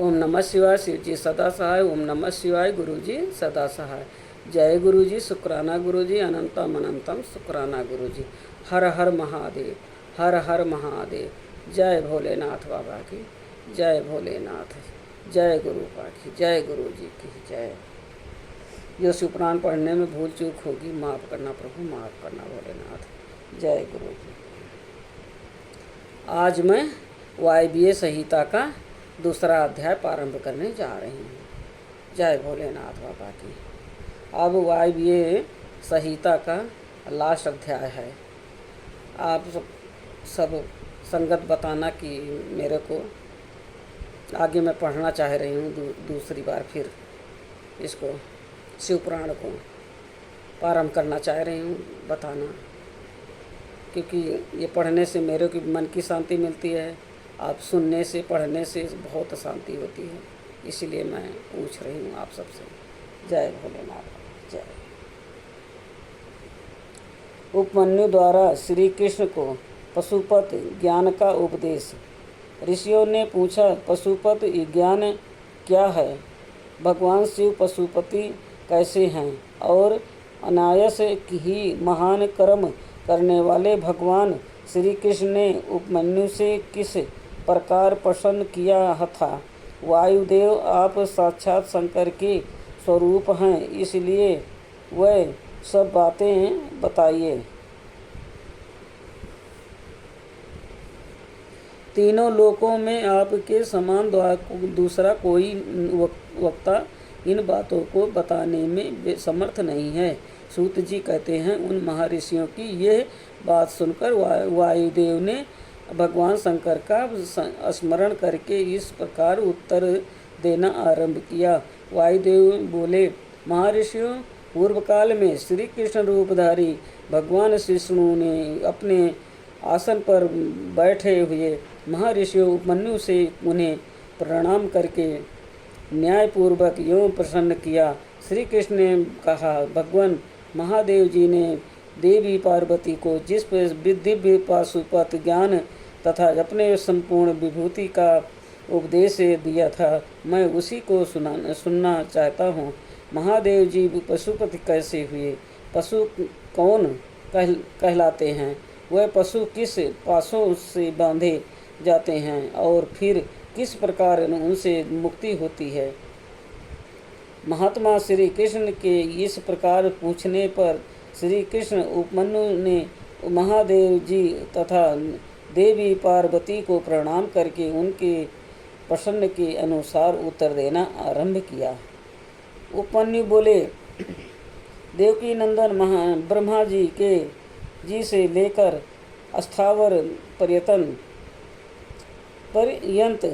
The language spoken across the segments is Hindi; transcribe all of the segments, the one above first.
ओम नमः शिवाय। शिव जी सदा सहाय। ओम नमः शिवाय। गुरु जी सदा सहाय। जय गुरु जी। शुक्राना गुरु जी। अनंतम अनंतम शुक्राना गुरु जी। हर हर महादेव। हर हर महादेव। जय भोलेनाथ बाबा की। जय भोलेनाथ। जय गुरु पाठी। जय गुरु जी की जय। जो शिवपुराण पढ़ने में भूल चूक होगी माफ़ करना प्रभु, माफ़ करना भोलेनाथ। जय गुरु जी। आज मैं वायवीय संहिता का दूसरा अध्याय प्रारंभ करने जा रही हूँ। जय भोलेनाथ बाबा की। अब वायवीय संहिता का लास्ट अध्याय है। आप सब संगत बताना कि मेरे को आगे मैं पढ़ना चाह रही हूँ दूसरी बार फिर इसको शिवपुराण को प्रारंभ करना चाह रही हूँ, बताना, क्योंकि ये पढ़ने से मेरे की मन की शांति मिलती है। आप सुनने से पढ़ने से बहुत शांति होती है, इसलिए मैं पूछ रही हूँ आप सबसे। जय भोलेनाथ। जय। उपमन्यु द्वारा श्री कृष्ण को पशुपत ज्ञान का उपदेश। ऋषियों ने पूछा, पशुपत ज्ञान क्या है? भगवान शिव पशुपति कैसे हैं? और अनायास ही महान कर्म करने वाले भगवान श्री कृष्ण ने उपमन्यु से किस प्रकार प्रसन्न किया था? वायुदेव आप साक्षात शंकर के स्वरूप हैं, इसलिए वह सब बातें बताइए। तीनों लोकों में आपके समान दूसरा कोई वक्ता इन बातों को बताने में समर्थ नहीं है। सूत जी कहते हैं, उन महर्षियों की यह बात सुनकर वायुदेव ने भगवान शंकर का स्मरण करके इस प्रकार उत्तर देना आरंभ किया। वायुदेव बोले, महर्षियों, पूर्व काल में श्री कृष्ण रूपधारी भगवान विष्णु ने अपने आसन पर बैठे हुए महर्षियों उपमन्यु से उन्हें प्रणाम करके न्यायपूर्वक यूँ प्रसन्न किया। श्री कृष्ण ने कहा, भगवान महादेव जी ने देवी पार्वती को जिस दिव्य पाशुपत ज्ञान तथा अपने संपूर्ण विभूति का उपदेश दिया था, मैं उसी को सुनना चाहता हूँ। महादेव जी पशुपति कैसे हुए? पशु कौन कहलाते हैं? वह पशु किस पासों से बांधे जाते हैं और फिर किस प्रकार उनसे मुक्ति होती है? महात्मा श्री कृष्ण के इस प्रकार पूछने पर श्री कृष्ण उपमन्यु ने महादेव जी तथा देवी पार्वती को प्रणाम करके उनके प्रश्न के अनुसार उत्तर देना आरंभ किया। उपमन्यु बोले, देवकी नंदन ब्रह्मा जी के जी से लेकर अस्थावर पर्यंत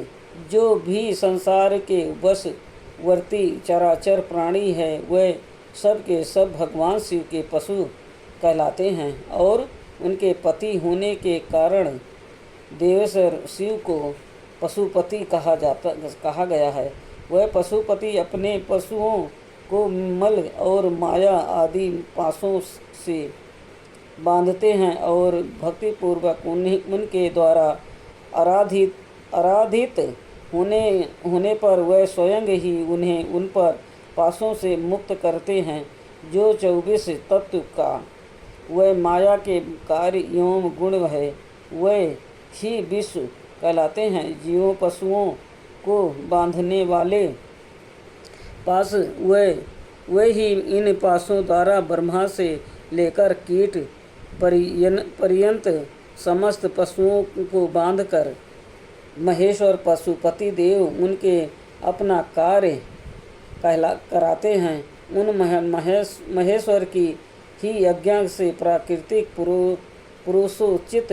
जो भी संसार के वशवर्ती चराचर प्राणी है, वह सब के सब भगवान शिव के पशु कहलाते हैं और उनके पति होने के कारण देवेश्वर शिव को पशुपति कहा गया है। वह पशुपति अपने पशुओं को मल और माया आदि पासों से बांधते हैं और भक्तिपूर्वक उनके द्वारा आराधित होने पर वह स्वयं ही उन्हें उन पर पासों से मुक्त करते हैं। जो 24 तत्व का वह माया के कार्य एवं गुण है, वह ही विश्व कहलाते हैं। जीवों पशुओं को बांधने वाले पास वह ही इन पासों द्वारा ब्रह्मा से लेकर कीट पर्यंत समस्त पशुओं को बांधकर महेश्वर पशुपति देव उनके अपना कार्य कराते हैं। उन महेश्वर की ही अज्ञा से प्राकृतिक पुरुषोचित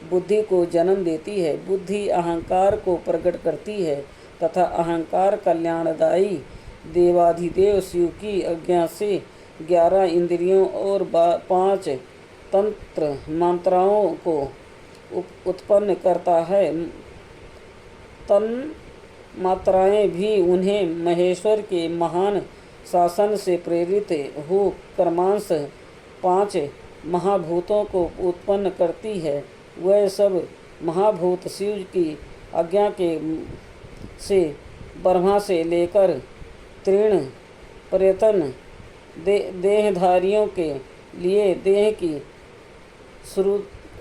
बुद्धि को जन्म देती है। बुद्धि अहंकार को प्रकट करती है तथा अहंकार कल्याणदायी देवाधिदेव शिव की आज्ञा से 11 इंद्रियों और 5 तंत्र मात्राओं को उत्पन्न करता है। तन मात्राएं भी उन्हें महेश्वर के महान शासन से प्रेरित हो क्रमांश 5 महाभूतों को उत्पन्न करती है। वह सब महाभूत शिव की आज्ञा के से ब्रह्मा से लेकर तृण पर्यटन देहधारियों के लिए देह की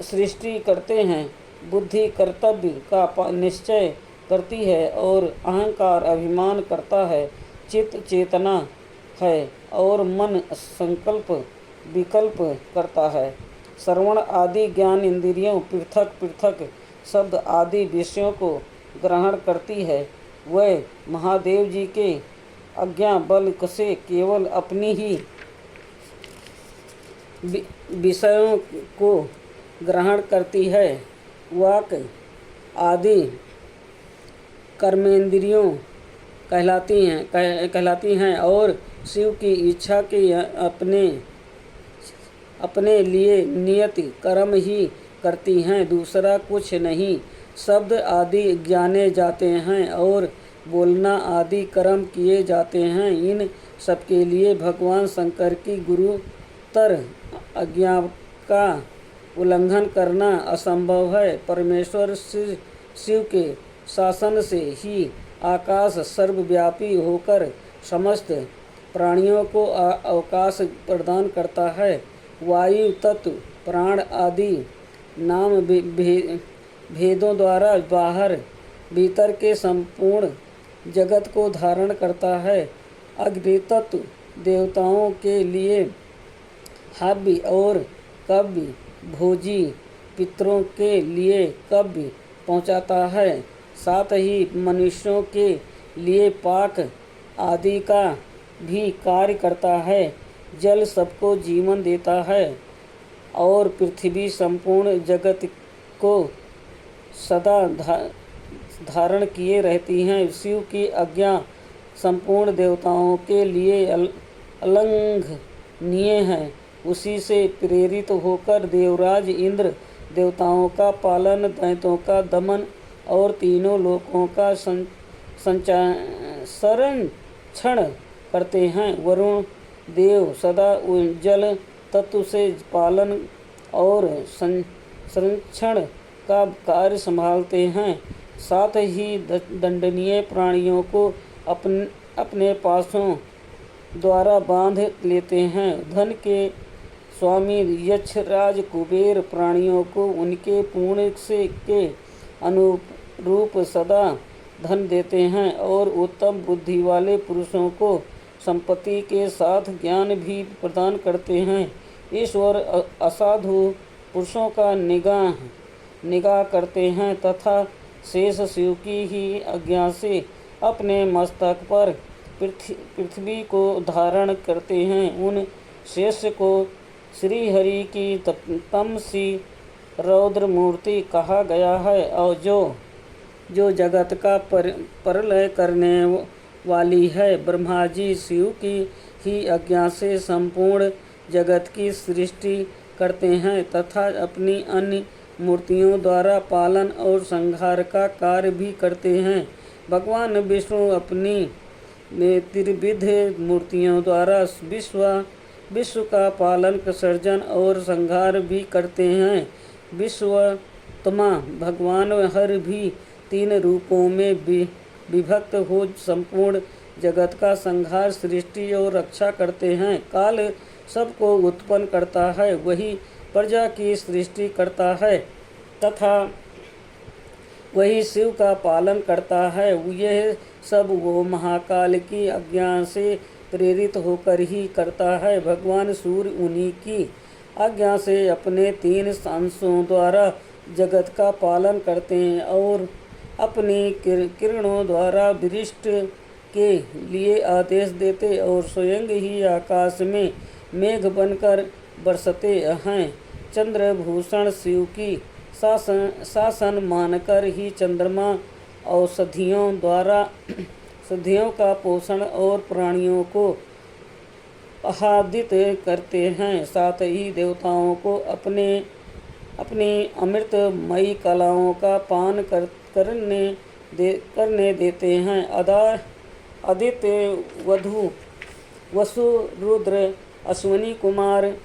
सृष्टि करते हैं। बुद्धि कर्तव्य का निश्चय करती है और अहंकार अभिमान करता है। चित्त चेतना है और मन संकल्प विकल्प करता है। श्रवण आदि ज्ञान इंद्रियों पृथक पृथक शब्द आदि विषयों को ग्रहण करती है। वह महादेव जी के आज्ञा बल से केवल अपनी ही विषयों को ग्रहण करती है। वाक आदि कर्मेंद्रियों कहलाती हैं और शिव की इच्छा के अपने लिए नियत कर्म ही करती हैं, दूसरा कुछ नहीं। शब्द आदि जाने जाते हैं और बोलना आदि कर्म किए जाते हैं। इन सबके लिए भगवान शंकर की गुरुतर आज्ञा का उल्लंघन करना असंभव है। परमेश्वर शिव के शासन से ही आकाश सर्वव्यापी होकर समस्त प्राणियों को अवकाश प्रदान करता है। वायु तत्व प्राण आदि नाम भेदों द्वारा बाहर भीतर के संपूर्ण जगत को धारण करता है। अग्नि तत्व देवताओं के लिए हव्य और कव्य भोजी पितरों के लिए कव्य पहुँचाता है। साथ ही मनुष्यों के लिए पाक आदि का भी कार्य करता है। जल सबको जीवन देता है और पृथ्वी संपूर्ण जगत को सदा धारण किए रहती हैं। शिव की आज्ञा संपूर्ण देवताओं के लिए अलंघनीय है। उसी से प्रेरित होकर देवराज इंद्र देवताओं का पालन, दैत्यों का दमन और तीनों लोकों का संरक्षण करते हैं। वरुण देव सदा जल तत्व से पालन और संरक्षण का कार्य संभालते हैं। साथ ही दंडनीय प्राणियों को अपने पासों द्वारा बांध लेते हैं। धन के स्वामी यक्षराज कुबेर प्राणियों को उनके पुण्य से के अनुरूप सदा धन देते हैं और उत्तम बुद्धि वाले पुरुषों को संपत्ति के साथ ज्ञान भी प्रदान करते हैं। ईश्वर असाधु पुरुषों का निगाह करते हैं तथा शेष शिव की ही आज्ञा से अपने मस्तक पर पृथ्वी को धारण करते हैं। उन शेष को श्री हरि की तमसी रौद्र मूर्ति कहा गया है और जो जगत का प्रलय करने वाली है। ब्रह्मा जी शिव की ही आज्ञा से संपूर्ण जगत की सृष्टि करते हैं तथा अपनी अन्य मूर्तियों द्वारा पालन और संहार का कार्य भी करते हैं। भगवान विष्णु अपनी त्रिविध मूर्तियों द्वारा विश्व का पालन, सृजन और संहार भी करते हैं। विश्वत्मा भगवान हर भी 3 रूपों में विभक्त हो संपूर्ण जगत का संहार, सृष्टि और रक्षा करते हैं। काल सबको उत्पन्न करता है, वही प्रजा की सृष्टि करता है तथा वही शिव का पालन करता है। यह सब वो महाकाल की आज्ञा से प्रेरित होकर ही करता है। भगवान सूर्य उन्हीं की आज्ञा से अपने 3 अंशों द्वारा जगत का पालन करते हैं और अपनी किरणों द्वारा वृष्टि के लिए आदेश देते और स्वयं ही आकाश में मेघ बनकर बरसते हैं। चंद्रभूषण शिव की शासन मानकर ही चंद्रमा औषधियों द्वारा सिद्धियों का पोषण और प्राणियों को आह्लादित करते हैं। साथ ही देवताओं को अपनी अमृतमयी कलाओं का पान करने देते हैं। आदित्य, वसु, रुद्र, अश्विनी कुमार,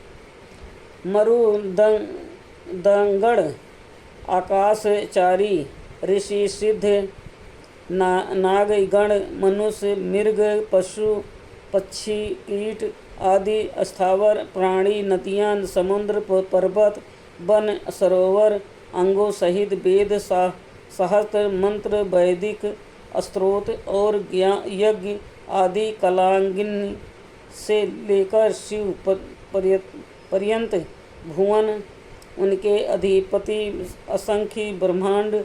मरुदंगण, आकाशचारी, ऋषि, सिद्ध, नागगण, मनुष्य, मृग, पशु, पक्षी, कीट आदि, स्थावर प्राणी, नदियाँ, समुद्र, पर्वत, वन, सरोवर, अंगों सहित वेद, सहस्त्र मंत्र, वैदिक स्त्रोत और यज्ञ आदि, कलाग्नि से लेकर शिव पर्यंत भुवन, उनके अधिपति, असंख्य ब्रह्मांड,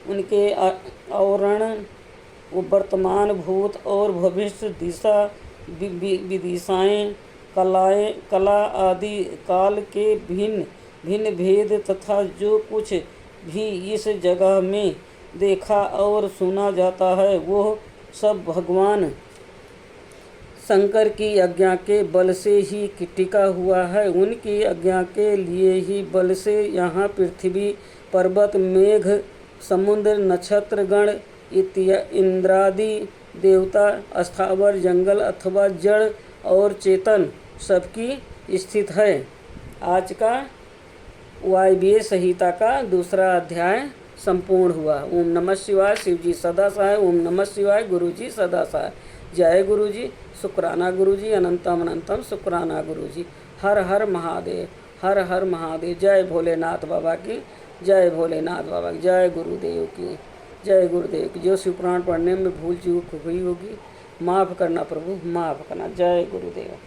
उनके आवरण, वर्तमान, भूत और भविष्य, दिशा, विदिशाएँ, कला आदि, काल के भिन्न भिन्न भेद तथा जो कुछ भी इस जगह में देखा और सुना जाता है वो सब भगवान शंकर की आज्ञा के बल से ही टिका हुआ है। उनकी आज्ञा के लिए ही बल से यहाँ पृथ्वी, पर्वत, मेघ, समुद्र, नक्षत्रगण, इंद्रादि देवता, स्थावर, जंगल अथवा जड़ और चेतन सबकी स्थित है। आज का वायव्य संहिता का दूसरा अध्याय संपूर्ण हुआ। ओम नमः शिवाय। शिव जी सदा सहाय। ओम नमः शिवाय। गुरु जी सदा सहाय। जय गुरु जी। शुक्राना गुरु जी। अनंतम अनंतम शुक्राना गुरु जी। हर हर महादेव। हर हर महादेव। जय भोलेनाथ बाबा की। जय भोलेनाथ बाबा की। जय गुरुदेव की। जय गुरुदेव की। जो शिव पुराण पढ़ने में भूल चूक हुई होगी माफ़ करना प्रभु, माफ़ करना। जय गुरुदेव।